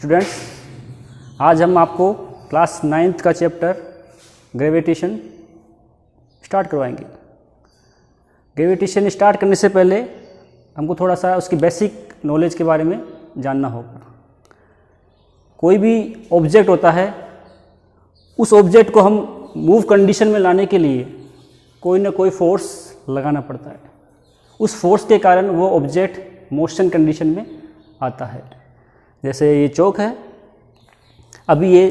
Students, आज हम आपको क्लास 9th का चैप्टर ग्रेविटेशन स्टार्ट करवाएंगे। ग्रेविटेशन स्टार्ट करने से पहले हमको थोड़ा सा उसकी बेसिक नॉलेज के बारे में जानना होगा। कोई भी ऑब्जेक्ट होता है, उस ऑब्जेक्ट को हम मूव कंडीशन में लाने के लिए कोई ना कोई फोर्स लगाना पड़ता है। उस फोर्स के कारण वो ऑब्जेक्ट मोशन कंडीशन में आता है। जैसे ये चौक है, अभी ये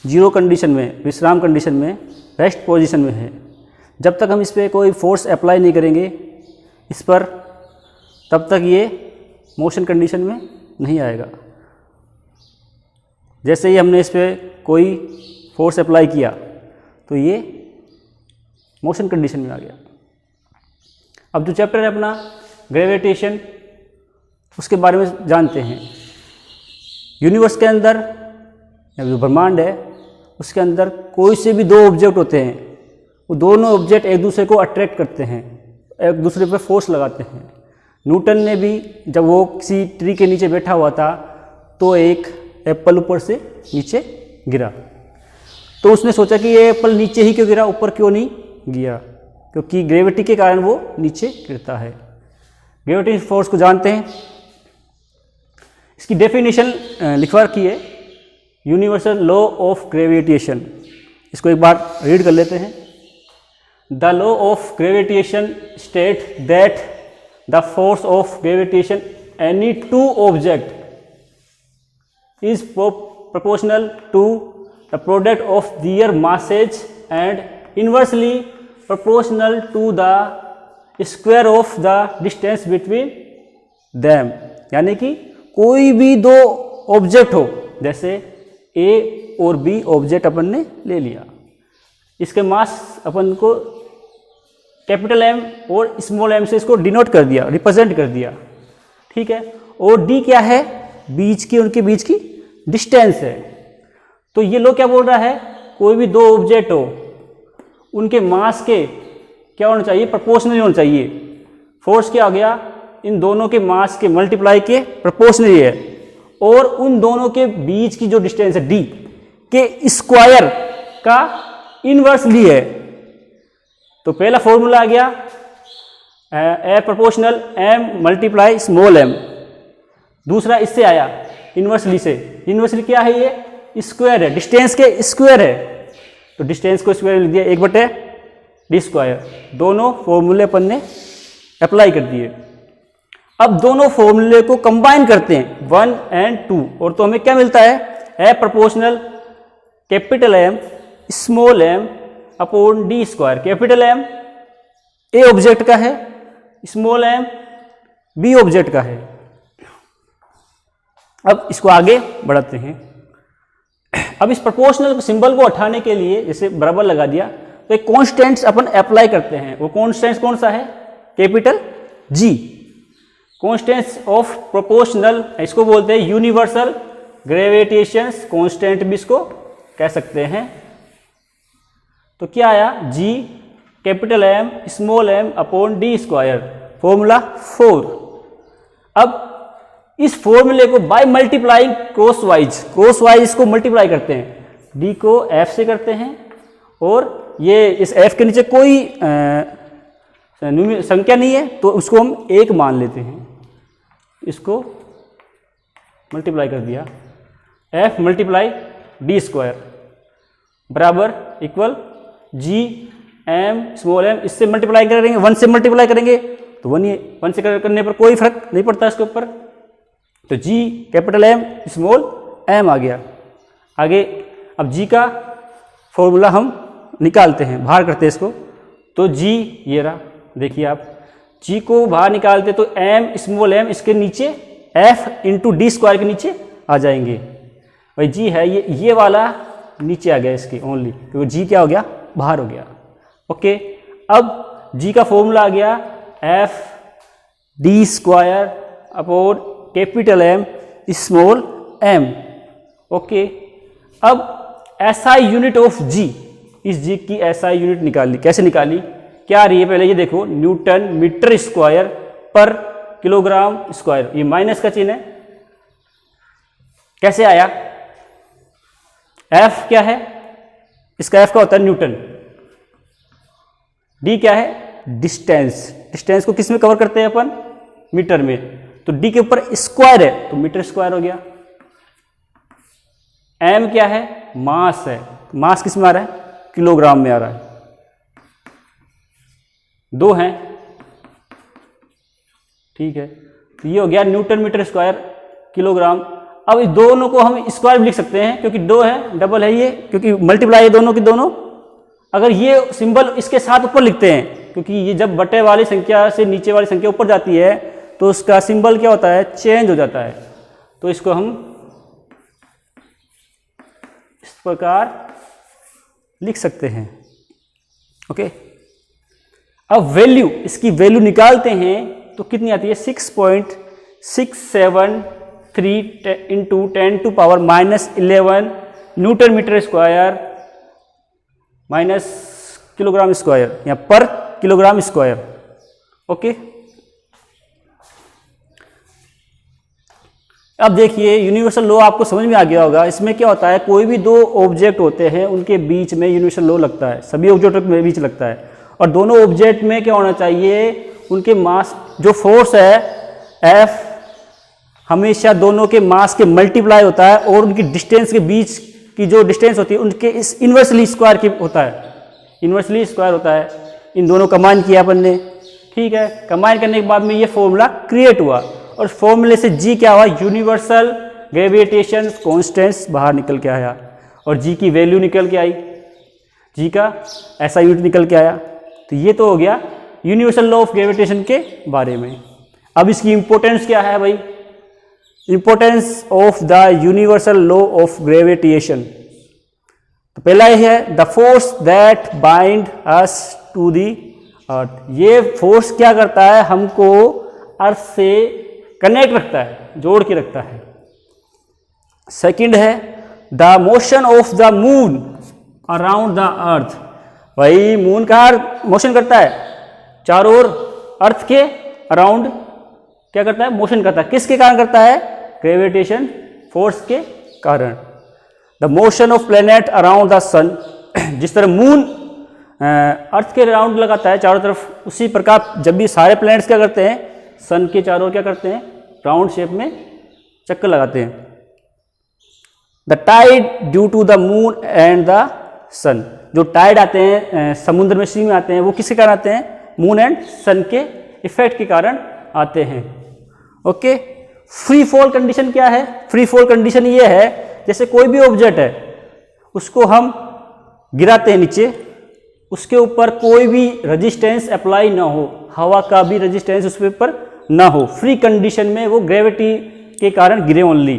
जीरो कंडीशन में, विश्राम कंडीशन में, रेस्ट पोजीशन में है। जब तक हम इस पर कोई फोर्स अप्लाई नहीं करेंगे इस पर, तब तक ये मोशन कंडीशन में नहीं आएगा। जैसे ही हमने इस पर कोई फोर्स अप्लाई किया तो ये मोशन कंडीशन में आ गया। अब जो चैप्टर है अपना ग्रेविटेशन, उसके बारे में जानते हैं। यूनिवर्स के अंदर या जो ब्रह्मांड है उसके अंदर कोई से भी दो ऑब्जेक्ट होते हैं, वो दोनों ऑब्जेक्ट एक दूसरे को अट्रैक्ट करते हैं, एक दूसरे पर फोर्स लगाते हैं। न्यूटन ने भी जब वो किसी ट्री के नीचे बैठा हुआ था तो एक एप्पल ऊपर से नीचे गिरा, तो उसने सोचा कि ये एप्पल नीचे ही क्यों गिरा, ऊपर क्यों नहीं गिरा, क्योंकि ग्रेविटी के कारण वो नीचे गिरता है। ग्रेविटेशनल फोर्स को जानते हैं। इसकी डेफिनेशन लिखवा रखी है, यूनिवर्सल लॉ ऑफ ग्रेविटेशन। इसको एक बार रीड कर लेते हैं। The law of gravitation state that the force of gravitation any two object is proportional to the product of their masses and inversely proportional to the square of the distance between them। यानी कि कोई भी दो object हो, जैसे A और B object अपन ने ले लिया, इसके मास अपन को कैपिटल M और स्मॉल m से इसको डिनोट कर दिया, रिप्रेजेंट कर दिया, ठीक है। और D क्या है, बीच की, उनके बीच की डिस्टेंस है। तो ये लोग क्या बोल रहा है, कोई भी दो ऑब्जेक्ट हो, उनके मास के क्या होना चाहिए, प्रोपोर्शनल होना चाहिए। फोर्स क्या हो गया, इन दोनों के मास के मल्टीप्लाई के प्रोपोर्शनल है, और उन दोनों के बीच की जो डिस्टेंस है d के स्क्वायर का इनवर्सली है। तो पहला फॉर्मूला आ गया a proportional m multiply small m। दूसरा इससे आया इनवर्सली से। इनवर्सली क्या है, ये स्क्वायर है, डिस्टेंस के स्क्वायर है, तो डिस्टेंस को स्क्वायर लिख दिया 1/d²। दोनों फॉर्मूले अपन ने अप्लाई कर दिए। अब दोनों फॉर्मूले को कंबाइन करते हैं 1 और 2, और तो हमें क्या मिलता है, a proportional capital M small m upon d²। Capital M a object का है, स्मॉल m बी ऑब्जेक्ट का है। अब इसको आगे बढ़ाते हैं। अब इस प्रोपोर्शनल सिंबल को हटाने के लिए जैसे बराबर लगा दिया, तो एक कॉन्स्टेंट्स अपन अप्लाई करते हैं। वो कॉन्स्टेंट्स कौन सा है, capital G, constants of proportional. इसको बोलते हैं यूनिवर्सल ग्रेविटेशन कॉन्स्टेंट भी इसको कह सकते हैं। तो क्या आया, G capital M small m upon d², formula 4। अब इस फॉर्मूले को बाय मल्टीप्लाइंग क्रॉस वाइज इसको मल्टीप्लाई करते हैं। d को f से करते हैं, और ये इस f के नीचे कोई संख्या नहीं है, तो उसको हम 1 मान लेते हैं। इसको मल्टीप्लाई कर दिया, f मल्टीप्लाई d² बराबर equal g m small m। इससे मल्टीप्लाई करेंगे, 1 से मल्टीप्लाई करेंगे तो 1 से करने पर कोई फर्क नहीं पड़ता इसके ऊपर। तो G capital M small m आ गया। आगे अब G का फॉर्मूला हम निकालते हैं, बाहर करते हैं इसको। तो G ये रहा, देखिए आप G को बाहर निकालते तो M स्मॉल m इसके नीचे F इंटू d² के नीचे आ जाएंगे। भाई G है ये वाला नीचे आ गया इसके ओनली, क्योंकि G क्या हो गया, बाहर हो गया। ओके, अब G का फॉर्मूला आ गया F d² upon capital M small m। Okay, अब SI यूनिट ऑफ G, इस G की SI यूनिट निकाली। कैसे निकाली, क्या आ रही है, पहले ये देखो, न्यूटन मीटर स्क्वायर पर किलोग्राम स्क्वायर। ये माइनस का चिन्ह है, कैसे आया? F क्या है? इसका F का होता है न्यूटन। D क्या है? डिस्टेंस। डिस्टेंस को किस में कवर करते हैं अपन? मीटर में। तो D के ऊपर स्क्वायर है तो मीटर स्क्वायर हो गया। M क्या है? मास है। मास किस में आ रहा है? किलोग्राम में आ रहा है। दो हैं, ठीक है। तो ये हो गया न्यूटन मीटर स्क्वायर किलोग्राम। अब इस दोनों को हम स्क्वायर भी लिख सकते हैं क्योंकि दो है, डबल है ये, क्योंकि मल्टीप्लाई है दोनों की दोनों। अगर ये सिंबल इसके साथ ऊपर लिखते हैं, क्योंकि ये जब बटे वाली संख्या से नीचे वाली संख्या ऊपर जाती है तो उसका सिंबल क्या होता है? चेंज हो जाता है। तो इसको हम इस प्रकार लिख सकते हैं। ओके, अब वैल्यू, इसकी वैल्यू निकालते हैं तो कितनी आती है? 6.673 into 10⁻⁻11 newton metre square minus kilogram square या पर किलोग्राम स्क्वायर। ओके, अब देखिए यूनिवर्सल लॉ आपको समझ में आ गया होगा। इसमें क्या होता है? कोई भी दो ऑब्जेक्ट होते हैं उनके बीच में यूनिवर्सल लॉ लगता है, सभी ऑब्जेक्ट के बीच लगता है। और दोनों ऑब्जेक्ट में क्या होना चाहिए? उनके मास, जो फोर्स है F, हमेशा दोनों के मास के मल्टीप्लाई होता है और उनकी डिस्टेंस के बीच की जो डिस्टेंस होती है उनके इस इन्वर्सली स्क्वायर की होता है, इन्वर्सली स्क्वायर होता है। इन दोनों कंबाइन किया अपन ने, ठीक है। कंबाइन करने के बाद में ये फॉर्मूला क्रिएट हुआ और फॉर्मूले से G क्या हुआ? यूनिवर्सल ग्रेविटेशन कॉन्स्टेंट्स बाहर निकल के आया और G की वैल्यू निकल के आई, G का ऐसा यूनिट निकल के आया। तो ये तो हो गया यूनिवर्सल लॉ ऑफ ग्रेविटेशन के बारे में। अब इसकी इंपॉर्टेंस क्या है भाई? Importance of the universal law of gravitation. तो पहला ये है the force that bind us to the earth. ये फोर्स क्या करता है? हमको अर्थ से कनेक्ट रखता है, जोड़ के रखता है। सेकंड है the motion of the moon around the earth. भाई मून का मोशन करता है चारों ओर, अर्थ के अराउंड क्या करता है? मोशन करता है। किसके कारण करता है? ग्रेविटेशन फोर्स के कारण। The motion of planet around the sun, जिस तरह मून अर्थ के अराउंड लगाता है चारों तरफ, उसी प्रकार जब भी सारे प्लैनेट्स क्या करते हैं? सन के चारों ओर क्या करते हैं? राउंड शेप में चक्कर लगाते हैं। The tide due to the moon and the sun, जो टाइड आते हैं समुद्र में, सी में आते हैं, वो किसके कारण आते हैं? मून एंड सन के इफेक्ट के कारण आते हैं। ओके, फ्री फॉल कंडीशन क्या है? फ्री फॉल कंडीशन ये है, जैसे कोई भी ऑब्जेक्ट है उसको हम गिराते हैं नीचे, उसके ऊपर कोई भी रेजिस्टेंस अप्लाई ना हो, हवा का भी रेजिस्टेंस उसके ऊपर ना हो, फ्री कंडीशन में वो ग्रेविटी के कारण गिरे ओनली,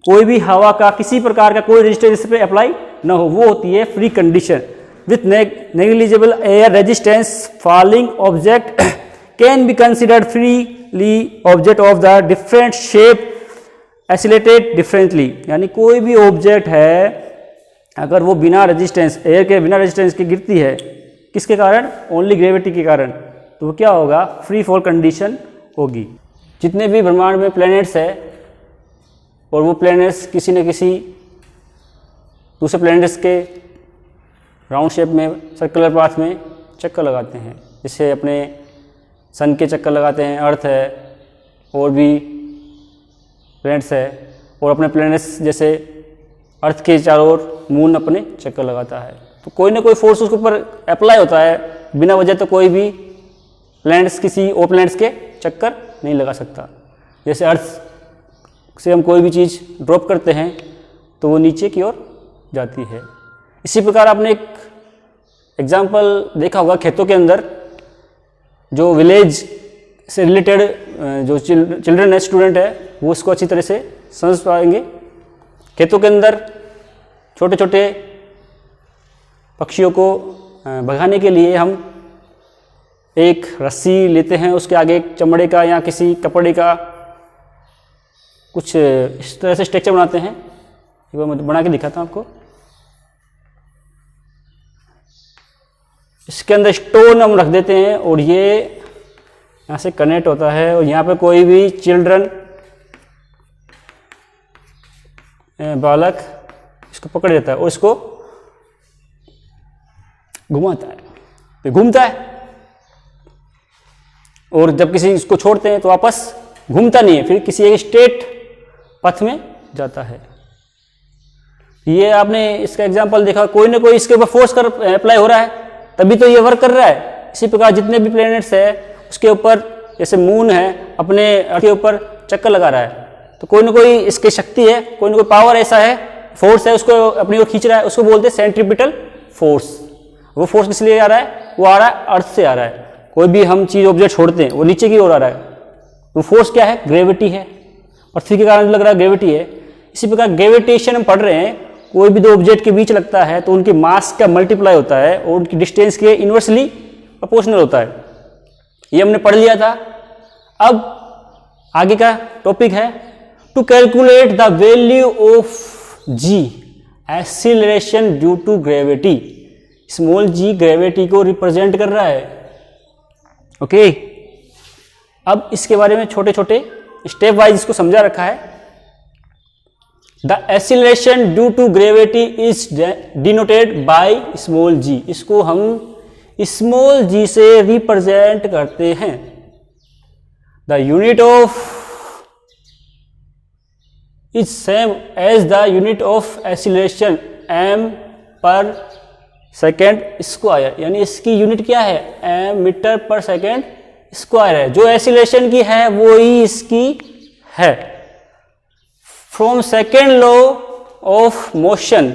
कोई भी हवा का किसी प्रकार का कोई रेजिस्टेंस इस पे अप्लाई ना हो, वो होती है free condition. With negligible air resistance falling object can be considered freely object of the different shape acylated differently. यानी कोई भी ऑब्जेक्ट है अगर वो बिना रेजिस्टेंस, एयर के बिना रेजिस्टेंस के गिरती है, किसके कारण? ओनली ग्रेविटी के कारण, तो वो क्या होगा? फ्री फॉल कंडीशन होगी। जितने भी ब्रह्मांड में प्लैनेट्स है और वो प्लैनेट्स किसी न किसी दूसरे प्लैनेट्स के राउंड शेप में, सर्कुलर पाथ में चक्कर लगाते हैं, जैसे अपने सन के चक्कर लगाते हैं, अर्थ है, और भी प्लैनेट्स है, और अपने प्लैनेट्स जैसे अर्थ के चारों ओर मून अपने चक्कर लगाता है। तो कोई ना कोई फोर्स उसके ऊपर अप्लाई होता है, बिना वजह तो कोई भी प्लैनेट्स किसी और प्लैनेट्स के चक्कर नहीं लगा सकता। जैसे अर्थ से हम कोई भी चीज़ ड्रॉप करते हैं तो वो नीचे की ओर जाती है। इसी प्रकार आपने एक एग्जाम्पल देखा होगा, खेतों के अंदर जो विलेज से रिलेटेड जो चिल्ड्रन है, स्टूडेंट है, वो उसको अच्छी तरह से समझ पाएंगे। खेतों के अंदर छोटे छोटे पक्षियों को भगाने के लिए हम एक रस्सी लेते हैं, उसके आगे एक चमड़े का या किसी कपड़े का कुछ इस तरह से स्ट्रक्चर बनाते हैं। एक बार मैं बना के दिखाता हूँ आपको। इसके अंदर स्टोन हम रख देते हैं और ये यहाँ से कनेक्ट होता है, और यहाँ पे कोई भी चिल्ड्रन बालक इसको पकड़ लेता है और इसको घुमाता है, तो घूमता है, और जब किसी इसको छोड़ते हैं तो वापस घूमता नहीं है, फिर किसी एक स्ट्रेट पथ में जाता है। ये आपने इसका एग्जांपल देखा, कोई ना कोई इसके ऊपर फोर्स कर अप्लाई हो रहा है तभी तो ये वर्क कर रहा है। इसी प्रकार जितने भी प्लैनेट्स है उसके ऊपर, जैसे मून है अपने अर्थ के ऊपर चक्कर लगा रहा है, तो कोई ना कोई इसकी शक्ति है, कोई ना कोई पावर ऐसा है, फोर्स है, उसको अपनी ओर खींच रहा है, उसको बोलते हैं सेंट्रीपिटल फोर्स। वो फोर्स किस लिए आ रहा है? वो आ रहा है अर्थ से आ रहा है। कोई भी हम चीज ऑब्जेक्ट छोड़ते हैं वो नीचे की ओर आ रहा है, वो फोर्स क्या है? ग्रेविटी है, पृथ्वी के कारण लग रहा है ग्रेविटी है। इसी प्रकार ग्रेविटेशन हम पढ़ रहे हैं, कोई भी दो ऑब्जेक्ट के बीच लगता है तो उनकी मास का मल्टीप्लाई होता है और उनकी डिस्टेंस के इनवर्सली प्रोपोर्शनल होता है। ये हमने पढ़ लिया था। अब आगे का टॉपिक है to calculate the value of g acceleration due to gravity. Small g gravity को रिप्रेजेंट कर रहा है। ओके, अब इसके बारे में छोटे छोटे स्टेप वाइज इसको समझा रखा है। The acceleration due to gravity is denoted by small g. इसको हम स्मॉल जी से रिप्रेजेंट करते हैं। The unit of is same as the unit of acceleration m per second square, यानी इसकी यूनिट क्या है? M metre per second square है। जो एक्सीलरेशन की है वो ही इसकी है। From second law of motion,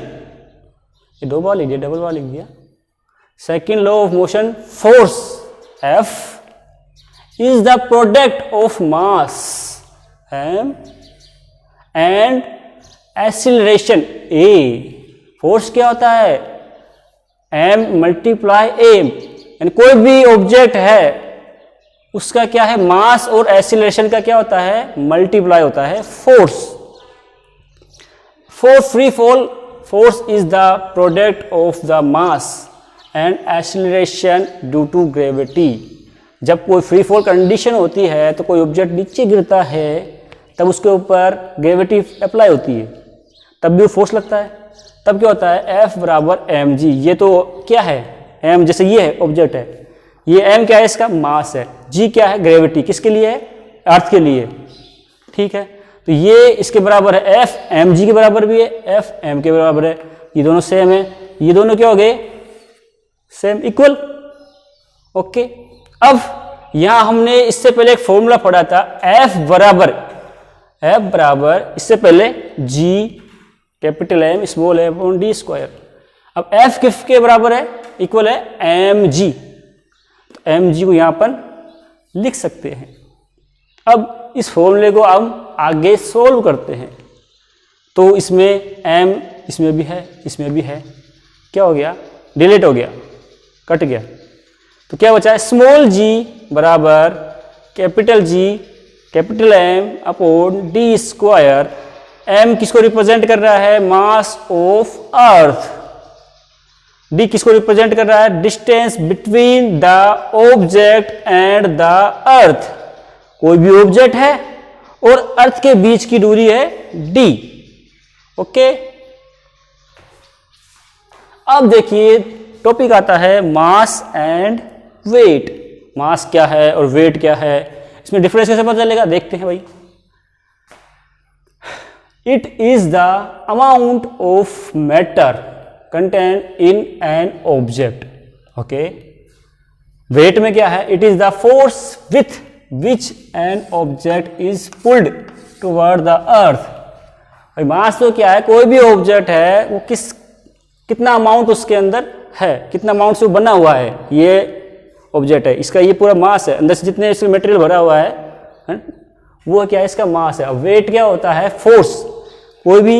ये दो बार लिख दिया, डबल बार लिख दिया। Second law of motion, force F is the product of mass M and acceleration A। Force क्या होता है? M मल्टीप्लाई A, यानी कोई भी ऑब्जेक्ट है उसका क्या है? मास और एक्सीलरेशन का क्या होता है? मल्टीप्लाई होता है force. For free fall, force is the product of the mass and acceleration due to gravity. जब कोई फ्री फॉल कंडीशन होती है तो कोई ऑब्जेक्ट नीचे गिरता है तब उसके ऊपर ग्रेविटी अप्लाई होती है, तब भी वो फोर्स लगता है। तब क्या होता है? F बराबर mg। ये तो क्या है? m, जैसे ये है ऑब्जेक्ट है, ये m क्या है? इसका मास है। g क्या है? ग्रेविटी। किसके लिए है? अर्थ के लिए। ठीक है, तो ये इसके बराबर है, F mg के बराबर भी है, F m के बराबर है। ये दोनों सेम है, ये दोनों क्या हो गए? Same, equal. ओके, अब यहां हमने इससे पहले एक फॉर्मूला पढ़ा था, F बराबर इससे पहले G capital M small m upon d square. अब F किसके बराबर है? इक्वल है mg, तो mg को यहां पर लिख सकते हैं। अब इस फॉर्मूले को हम आगे सोल्व करते हैं, तो इसमें m इसमें भी है, इसमें भी है, क्या हो गया? डिलीट हो गया, कट गया। तो क्या बचा है? स्मॉल g बराबर capital G capital M upon d square. m किसको रिप्रेजेंट कर रहा है? Mass of earth. d किसको रिप्रेजेंट कर रहा है? Distance between the object and the earth. कोई भी ऑब्जेक्ट है और अर्थ के बीच की दूरी है d। ओके, अब देखिए टॉपिक आता है मास एंड वेट। मास क्या है और वेट क्या है, इसमें डिफरेंस कैसे पता चलेगा? देखते हैं भाई। It is the amount of matter content in an object. Okay, weight में क्या है? It is the force with which an object is pulled toward the earth. भाई मास तो क्या है? कोई भी ऑब्जेक्ट है वो कितना अमाउंट उसके अंदर है, कितना अमाउंट से वो बना हुआ है, ये ऑब्जेक्ट है, इसका ये पूरा मास है, अंदर से जितने इसमें मटेरियल भरा हुआ है वो क्या है? इसका मास है। अब वेट क्या होता है? फोर्स। कोई भी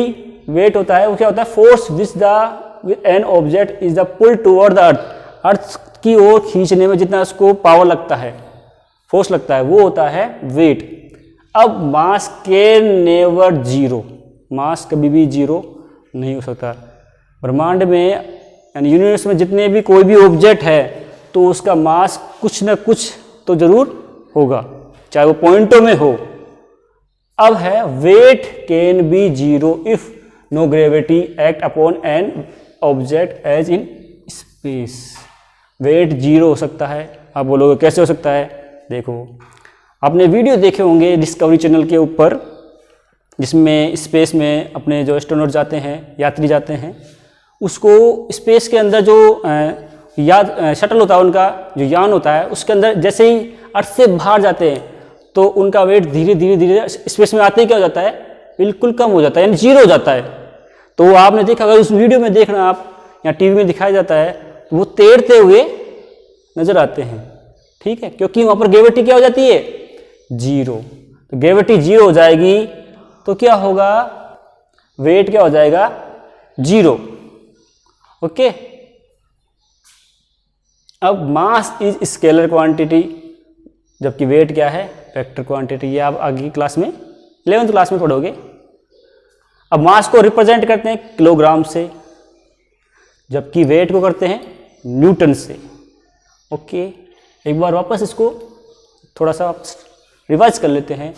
वेट होता है वो क्या होता है? Force which an object is the pull toward the earth. Earth की ओर खींचने में जितना उसको पावर लगता है, फोर्स लगता है, वो होता है वेट। अब मास कैन नेवर जीरो, मास कभी भी जीरो नहीं हो सकता। ब्रह्मांड में यानी यूनिवर्स में जितने भी कोई भी ऑब्जेक्ट है तो उसका मास कुछ ना कुछ तो जरूर होगा, चाहे वो पॉइंटों में हो। अब है weight can be zero if no gravity act upon an object as in space. Weight 0 हो सकता है। आप बोलोगे कैसे हो सकता है? देखो, आपने वीडियो देखे होंगे डिस्कवरी चैनल के ऊपर, जिसमें स्पेस में अपने जो एस्ट्रोनॉट जाते हैं, यात्री जाते हैं, उसको स्पेस के अंदर जो शटल होता है, उनका जो यान होता है, उसके अंदर जैसे ही अर्थ से बाहर जाते हैं तो उनका वेट धीरे धीरे स्पेस में आते ही क्या हो जाता है? बिल्कुल कम हो जाता है, यानी 0 हो जाता है। तो आपने देखा, अगर उस वीडियो में देखना आप, या टीवी में दिखाया जाता है, तो वो तैरते हुए नजर आते हैं। ठीक है, क्योंकि वहां पर ग्रेविटी क्या हो जाती है? 0। तो ग्रेविटी 0 हो जाएगी तो क्या होगा? वेट क्या हो जाएगा? 0। ओके। अब मास इज स्केलर क्वांटिटी, जबकि वेट क्या है? Vector quantity. ये आप आगे की क्लास में 11th क्लास में पढ़ोगे। अब मास को रिप्रेजेंट करते हैं किलोग्राम से, जबकि वेट को करते हैं न्यूटन से। ओके, एक बार वापस इसको थोड़ा सा रिवाइज कर लेते हैं।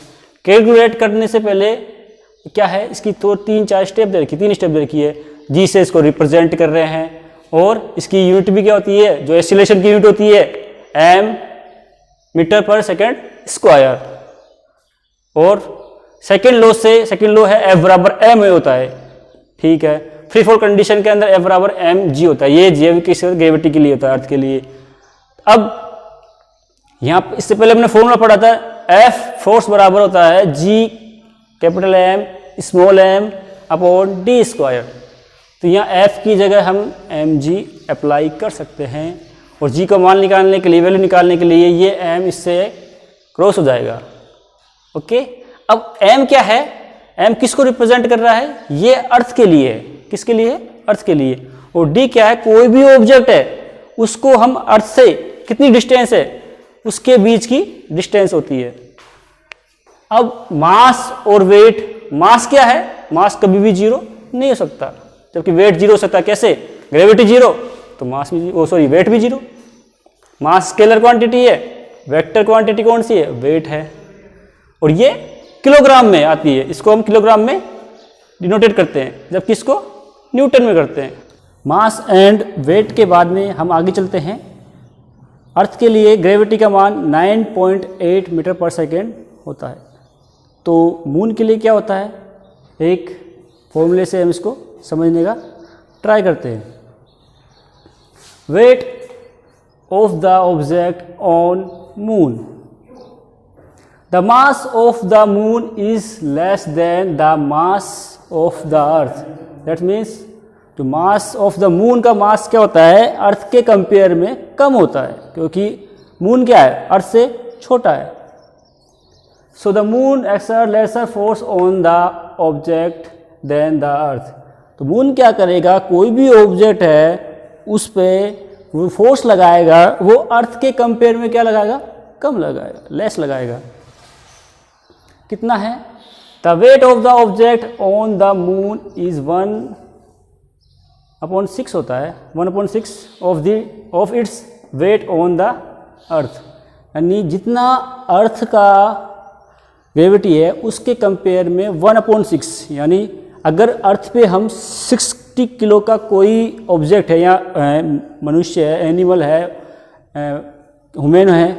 कैलकुलेट करने से पहले क्या है, इसकी तो 3-4 स्टेप दे रखी, 3 स्टेप दे रखी है। जी से इसको रिप्रेजेंट कर रहे हैं, और इसकी यूनिट भी क्या होती है? जो एक्सीलरेशन की यूनिट होती है m metre per second square. और सेकेंड लॉ है एफ बराबर एम ए होता है। ठीक है, फ्री फॉल कंडीशन के अंदर एफ बराबर एम जी होता है। ये जी किस ग्रेविटी के लिए होता है, अर्थ के लिए। अब यहाँ इससे पहले हमने फॉर्मूला पढ़ा था, एफ फोर्स बराबर होता है G capital M small m upon d square. तो यहाँ एफ की जगह हम एम जी अप्लाई कर सकते हैं, और जी का मान निकालने के लिए, वैल्यू निकालने के लिए ये एम इससे क्रॉस हो जाएगा। ओके, अब एम क्या है? एम किसको रिप्रेजेंट कर रहा है? ये अर्थ के लिए है। किसके लिए? अर्थ के लिए। और डी क्या है? कोई भी ऑब्जेक्ट है उसको हम अर्थ से कितनी डिस्टेंस है, उसके बीच की डिस्टेंस होती है। अब मास और वेट, मास क्या है? मास कभी भी 0 नहीं हो सकता, जबकि वेट 0 हो सकता है। कैसे? ग्रेविटी 0 तो मास भी वेट भी 0। मास स्केलर क्वांटिटी है, वेक्टर क्वांटिटी कौन सी है? वेट है। और ये किलोग्राम में आती है, इसको हम किलोग्राम में डिनोटेट करते हैं, जबकि इसको न्यूटन में करते हैं। मास एंड वेट के बाद में हम आगे चलते हैं। अर्थ के लिए ग्रेविटी का मान 9.8 मीटर पर सेकेंड होता है। तो मून के लिए क्या होता है? एक फॉर्मूले से हम इसको समझने का ट्राई करते हैं। Wait of the object on moon, the mass of the moon is less than the mass of the earth. That means जो mass of the moon का mass क्या होता है? अर्थ के कंपेयर में कम होता है, क्योंकि मून क्या है? अर्थ से छोटा है। So the moon exerts lesser force on the object than the earth. तो मून क्या करेगा? कोई भी ऑब्जेक्ट है उस पर वो फोर्स लगाएगा, वो अर्थ के कंपेयर में क्या लगाएगा? कम लगाएगा, लेस लगाएगा। कितना है? The weight of the object on the moon is 1/6 होता है, 1/6 of its weight on the earth. यानी जितना अर्थ का ग्रेविटी है उसके कंपेयर में 1/6, यानी अगर अर्थ पे हम 60 किलो का कोई ऑब्जेक्ट है, या मनुष्य है, एनिमल है, ह्यूमन है,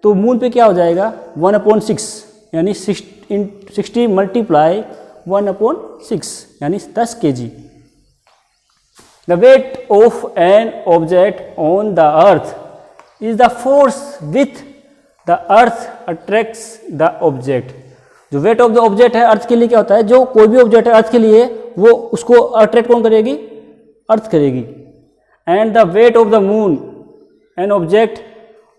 तो मून पे क्या हो जाएगा? 1/6, यानी 60 मल्टीप्लाई 1/6, यानी 10 kg। The weight of an object on the earth is the force with the earth attracts the object. जो वेट ऑफ द ऑब्जेक्ट है अर्थ के लिए क्या होता है? जो कोई भी ऑब्जेक्ट है अर्थ के लिए, वो उसको अट्रैक्ट कौन करेगी? अर्थ करेगी। And the weight of the moon, an object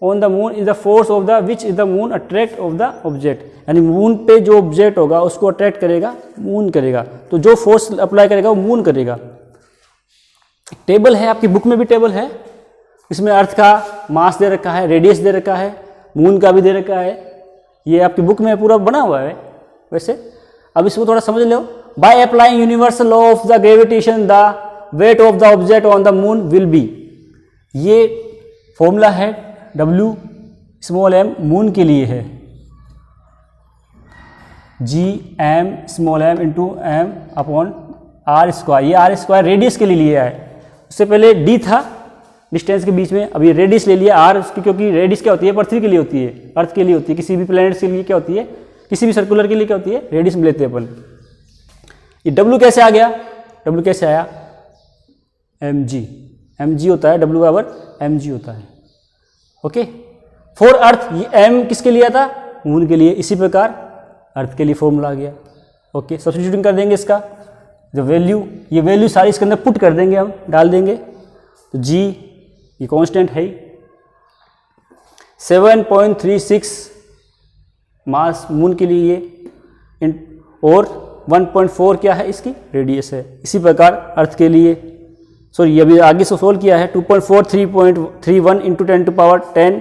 on the moon is the force of the which is the moon attract of the object. यानी मून पे जो ऑब्जेक्ट होगा उसको अट्रैक्ट करेगा, मून करेगा। तो जो फोर्स अप्लाई करेगा वो मून करेगा। टेबल है, आपकी बुक में भी टेबल है, इसमें अर्थ का मास दे रखा है, रेडियस दे रखा है, मून का भी दे रखा है। ये आपकी बुक में पूरा बना हुआ है वैसे। अब इसको थोड़ा समझ लो। By applying universal law of the gravitation the weight of the object on the moon will be. ये फॉर्मूला है W स्मॉल m मून के लिए है, G m small m into m upon R square, ये R square radius के लिए लिया है, उससे पहले डी था डिस्टेंस के बीच में, अब ये रेडियस ले लिया आर उसकी, क्योंकि रेडियस क्या होती है पृथ्वी के लिए होती है, अर्थ के लिए होती है, किसी भी प्लैनेट के लिए क्या होती है, किसी भी सर्कुलर के लिए क्या होती है, रेडियस में लेते हैं अपन। ये डब्ल्यू कैसे आ गया, डब्ल्यू कैसे आया, एम जी होता है, डब्ल्यू बराबर एम जी होता है। ओके, फॉर अर्थ ये एम किसके लिए था, मून के लिए, इसी प्रकार अर्थ के लिए फॉर्मूला आ गया। ओके, सब्स्टिट्यूटिंग कर देंगे इसका जो वैल्यू, ये वैल्यू सारी इसके अंदर पुट कर देंगे, हम डाल देंगे, तो जी ये कांस्टेंट है ही, 7.36 मास मून के लिए ये, और 1.4 क्या है इसकी रेडियस है। इसी प्रकार अर्थ के लिए, सॉरी अभी आगे से सोल्व किया है, 2.43.31 into 10⁻10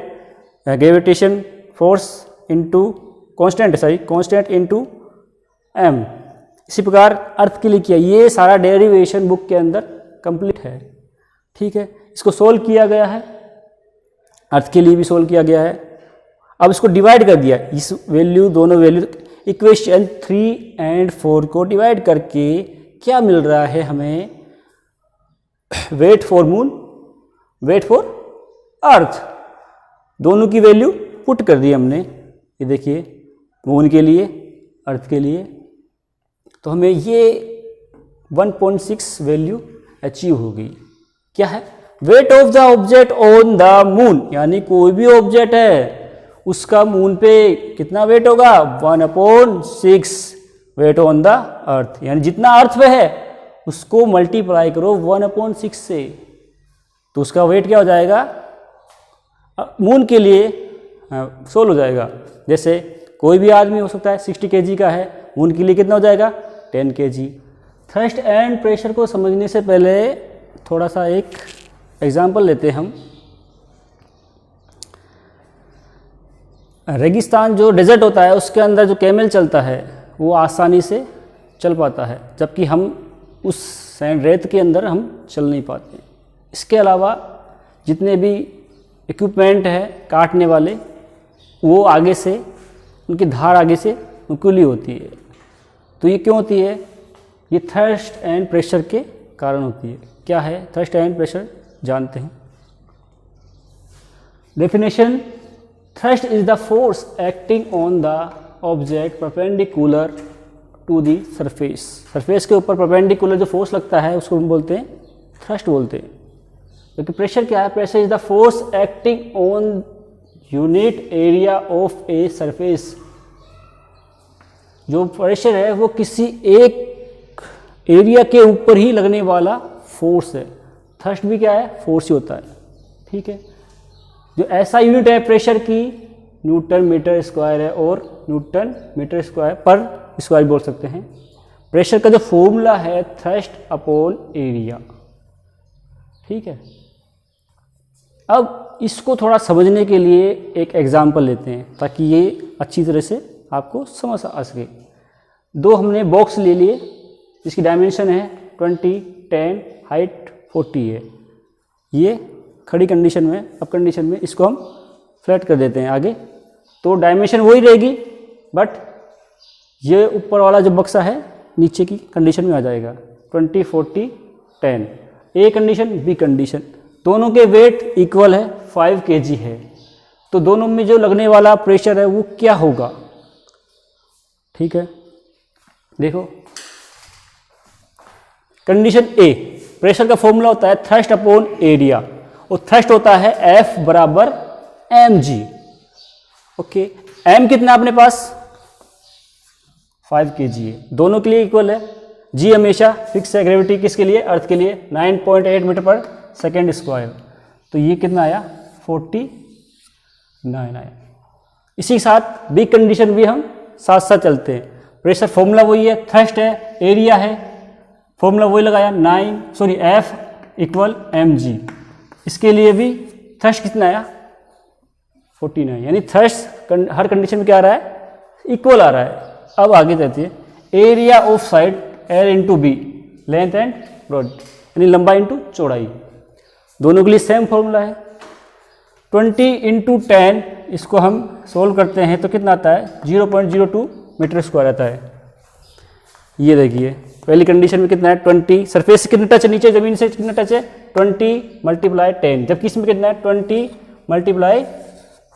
gravitation force into constant, sorry constant into m. इसी प्रकार अर्थ के लिए किया, ये सारा डेरिवेशन बुक के अंदर कंप्लीट है। ठीक है, इसको सोल्व किया गया है, अर्थ के लिए भी सोल्व किया गया है। अब इसको डिवाइड कर दिया, इस वैल्यू, दोनों वैल्यू, इक्वेशन 3 और 4 को डिवाइड करके क्या मिल रहा है हमें, weight for moon, weight for earth, दोनों की वैल्यू पुट कर दी हमने। ये देखिए मून के लिए, अर्थ के लिए, तो हमें ये 1.6 वैल्यू अचीव होगी। क्या है, wait of the object on the moon, यानी कोई भी ऑब्जेक्ट है उसका मून पे कितना वेट होगा, 1/6 वेट ऑन द अर्थ, यानी जितना अर्थ पे है उसको मल्टीप्लाई करो 1/6 से, तो उसका वेट क्या हो जाएगा, मून के लिए सोल्व हो जाएगा। जैसे कोई भी आदमी हो सकता है 60 kg का है, मून के लिए कितना हो जाएगा 10 kg। थ्रस्ट एंड प्रेशर को समझने से पहले थोड़ा सा एक एग्जाम्पल लेते हैं हम। रेगिस्तान जो डेजर्ट होता है उसके अंदर जो कैमल चलता है वो आसानी से चल पाता है, जबकि हम उस सैंड रेत के अंदर हम चल नहीं पाते। इसके अलावा जितने भी इक्विपमेंट है काटने वाले, वो आगे से उनकी धार आगे से नुकीली होती है। तो ये क्यों होती है, ये थ्रस्ट एंड प्रेशर के कारण होती है। क्या है थ्रस्ट एंड प्रेशर, जानते हैं। Definition, thrust is the force acting on the object perpendicular to the surface. Surface के ऊपर परपेंडिकुलर जो फोर्स लगता है उसको हम बोलते हैं थ्रस्ट बोलते हैं। क्योंकि प्रेशर क्या है, pressure is the force acting on unit area of a surface. जो प्रेशर है वो किसी एक एरिया के ऊपर ही लगने वाला फोर्स है। थ्रस्ट भी क्या है, फोर्स ही होता है। ठीक है, जो ऐसा यूनिट है प्रेशर की, न्यूटन मीटर स्क्वायर है, और न्यूटन मीटर स्क्वायर पर स्क्वायर बोल सकते हैं। प्रेशर का जो फॉर्मूला है थ्रस्ट अपॉन एरिया। ठीक है, अब इसको थोड़ा समझने के लिए एक एग्जाम्पल लेते हैं ताकि ये अच्छी तरह से आपको समझ आ सके। दो हमने बॉक्स ले लिए जिसकी डायमेंशन है 20, 10, हाइट 40 है। ये खड़ी कंडीशन में, अब कंडीशन में इसको हम फ्लैट कर देते हैं आगे, तो डायमेंशन वही रहेगी, बट ये ऊपर वाला जो बक्सा है नीचे की कंडीशन में आ जाएगा। 20, 40, 10, ए कंडीशन, बी कंडीशन, दोनों के वेट इक्वल है, 5 kg है। तो दोनों में जो लगने वाला प्रेशर है वो क्या होगा। ठीक है, देखो कंडीशन ए, प्रेशर का फॉर्मूला होता है थ्रस्ट अपॉन एरिया, और थ्रस्ट होता है F बराबर mg। ओके, m कितना अपने पास 5 kg है, दोनों के लिए इक्वल है। g हमेशा फिक्स है, ग्रेविटी किसके लिए, अर्थ के लिए 9.8 मीटर पर सेकेंड स्क्वायर। तो ये कितना आया 49 आया। इसी के साथ बी कंडीशन भी हम साथ साथ चलते हैं। प्रेशर फॉर्मूला वही है, थ्रस्ट है, एरिया है, फॉर्मूला वही लगाया F इक्वल mg। इसके लिए भी थ्रस्ट कितना आया 49, यानी थ्रस्ट हर कंडीशन में क्या आ रहा है, इक्वल आ रहा है। अब आगे चलती है, area of side L into b, length and broad, यानी लंबाई इंटू चौड़ाई, दोनों के लिए सेम फॉर्मूला है। 20 इंटू 10, इसको हम सोल्व करते हैं तो कितना आता है 0.02 मीटर स्क्वायर आता है। ये देखिए पहली कंडीशन में कितना है 20, सरफेस से कितना टच है, नीचे जमीन से कितना टच है 20 × 10, जबकि इसमें कितना है 20 ×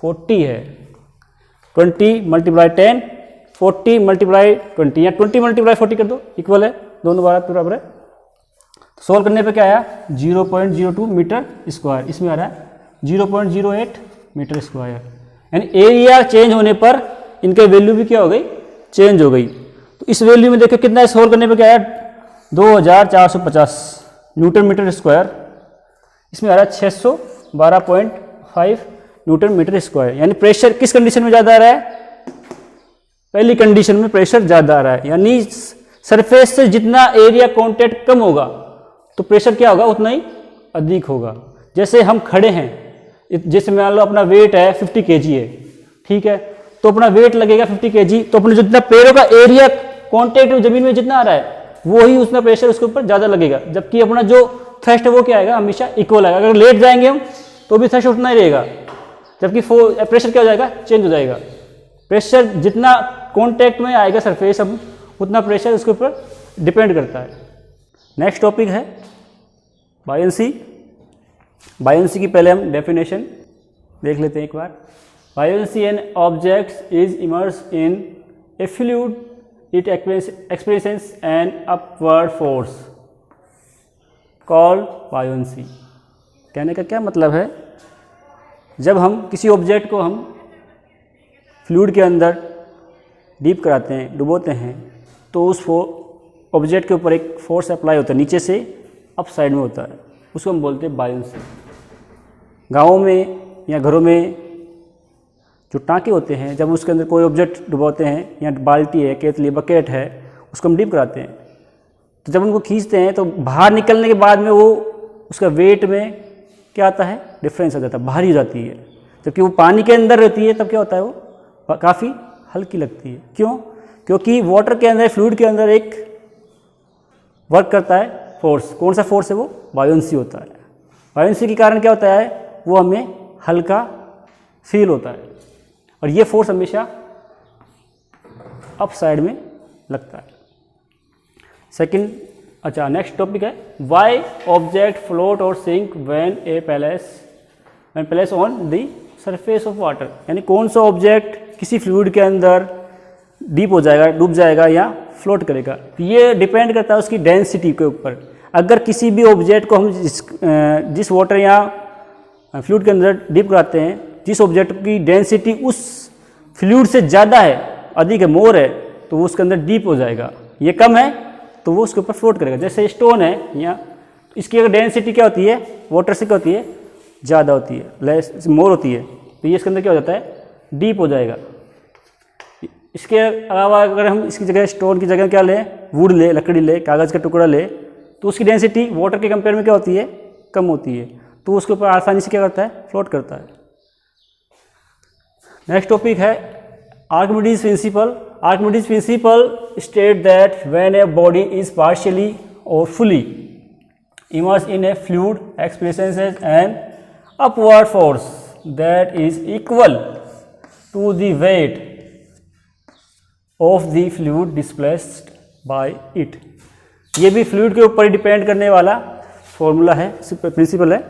40 है, 20 × 10 40 × 20 या 20 × 40 कर दो, इक्वल है, दोनों बराबर है। तो सोल्व करने पे क्या आया 0.02 मीटर स्क्वायर, इसमें आ रहा है 0.08 मीटर स्क्वायर, यानी एरिया चेंज होने पर इनके वैल्यू भी क्या हो गई, चेंज हो गई। तो इस वैल्यू में देखो कितना सोल्व करने पे क्या आया 2450 न्यूटन मीटर स्क्वायर, इसमें आ रहा है 612.5 न्यूटन मीटर स्क्वायर, यानी प्रेशर किस कंडीशन में ज़्यादा आ रहा है, पहली कंडीशन में प्रेशर ज़्यादा आ रहा है, यानी सरफेस से जितना एरिया कॉन्टैक्ट कम होगा तो प्रेशर क्या होगा उतना ही अधिक होगा। जैसे हम खड़े हैं, जैसे मान लो अपना वेट है 50 kg है, ठीक है, तो अपना वेट लगेगा 50 kg, तो अपने जितना पैरों का एरिया कॉन्टैक्ट जमीन में जितना आ रहा है वही उतना प्रेशर उसके ऊपर ज़्यादा लगेगा, जबकि अपना जो थ्रस्ट है वो क्या आएगा, हमेशा इक्वल आएगा। अगर लेट जाएंगे हम तो भी थ्रस्ट उतना ही रहेगा, जबकि प्रेशर क्या हो जाएगा, चेंज हो जाएगा। प्रेशर जितना कॉन्टैक्ट में आएगा सरफेस, अब उतना प्रेशर उसके ऊपर डिपेंड करता है। नेक्स्ट टॉपिक है बायंसी। बायंसी की पहले हम डेफिनेशन देख लेते हैं एक बार। Buoyancy an object is immerse in a fluid, it experiences an upward force called buoyancy. कहने का क्या मतलब है, जब हम किसी ऑब्जेक्ट को हम फ्लूइड के अंदर डीप कराते हैं, डुबोते हैं, तो उस ऑब्जेक्ट के ऊपर एक फोर्स अप्लाई होता है, नीचे से अप साइड में होता है, उसको हम बोलते हैं बायंसी। गाँवों में या घरों में जो टाँके होते हैं, जब उसके अंदर कोई ऑब्जेक्ट डुबोते हैं, या बाल्टी है, केतली, बकेट है, उसको हम डीप कराते हैं, तो जब उनको खींचते हैं तो बाहर निकलने के बाद में वो उसका वेट में क्या आता है, डिफरेंस आ जाता है, भारी हो जाती है। जबकि वो पानी के अंदर रहती है तब क्या होता है, वो काफ़ी हल्की लगती है। क्यों? क्योंकि वाटर के अंदर, फ्लूइड के अंदर एक वर्क करता है फोर्स। कौन सा फोर्स है वो? बायंसी होता है। बायंसी के कारण क्या होता है, वो हमें हल्का फील होता है, और ये फोर्स हमेशा अप साइड में लगता है। सेकंड, अच्छा नेक्स्ट टॉपिक है व्हाई ऑब्जेक्ट फ्लोट और sink when place on the surface of water. यानी कौन सा ऑब्जेक्ट किसी फ्लूइड के अंदर डीप हो जाएगा, डूब जाएगा या फ्लोट करेगा, तो ये डिपेंड करता है उसकी डेंसिटी के ऊपर। अगर किसी भी ऑब्जेक्ट को हम जिस वाटर या फ्लूइड के अंदर डीप कराते हैं, जिस ऑब्जेक्ट की डेंसिटी उस फ्लूइड से ज़्यादा है, अधिक है, मोर है, तो वो उसके अंदर डीप हो जाएगा। ये कम है तो वो उसके ऊपर फ्लोट करेगा। जैसे स्टोन है, या इसकी अगर डेंसिटी क्या होती है, वाटर से क्या होती है, ज़्यादा होती है, लेस मोर होती है, तो ये इसके अंदर क्या हो जाता है, डीप हो जाएगा। इसके अलावा अगर हम इसकी जगह, स्टोन की जगह क्या लें, वुड ले, लकड़ी ले, कागज़ का टुकड़ा ले, तो उसकी डेंसिटी वाटर के कंपेयर में क्या होती है, कम होती है, तो उसके ऊपर आसानी से क्या करता है, फ्लोट करता है। नेक्स्ट टॉपिक है Archimedes principal. Archimedes principle state that when a body is partially और fully immersed in a fluid experiences an upward force that is equal to the weight of the fluid displaced by it। ये भी fluid के ऊपर depend करने वाला formula है, principal है।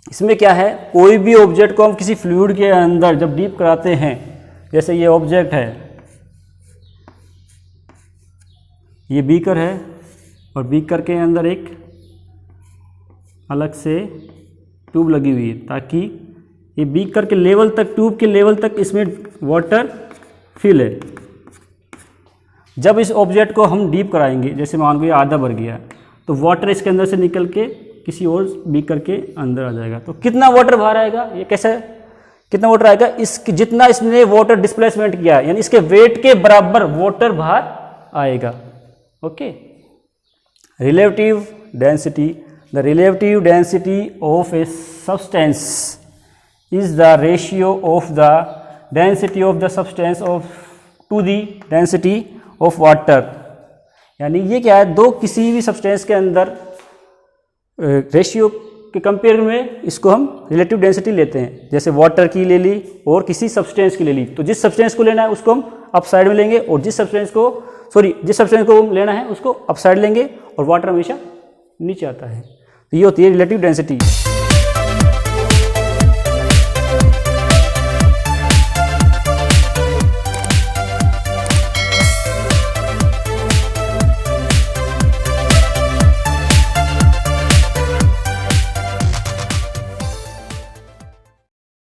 इसमें क्या है, कोई भी ऑब्जेक्ट को हम किसी फ्लूइड के अंदर जब डीप कराते हैं, जैसे ये ऑब्जेक्ट है, ये बीकर है, और बीकर के अंदर एक अलग से ट्यूब लगी हुई है, ताकि ये बीकर के लेवल तक, ट्यूब के लेवल तक इसमें वाटर फिल है। जब इस ऑब्जेक्ट को हम डीप कराएंगे, जैसे मान लो ये आधा भर गया, तो वाटर इसके अंदर से निकल के किसी और बीकर के अंदर आ जाएगा। तो कितना वाटर बाहर आएगा, ये कैसे, कितना वाटर आएगा, इसकी जितना इसने वाटर डिस्प्लेसमेंट किया, यानी इसके वेट के बराबर वाटर बाहर आएगा। Okay. Relative density, the relative density of a substance is the ratio of the density of the substance of to the density of water। यानी ये क्या है, दो किसी भी सब्सटेंस के अंदर रेशियो के कंपेयर में इसको हम रिलेटिव डेंसिटी लेते हैं। जैसे वाटर की ले ली और किसी सब्सटेंस की ले ली, तो जिस सब्सटेंस को लेना है उसको हम अप साइड में लेंगे, और जिस सब्सटेंस को सॉरी जिस सब्सटेंस को लेना है उसको अपसाइड लेंगे और वाटर हमेशा नीचे आता है। तो ये होती है रिलेटिव डेंसिटी।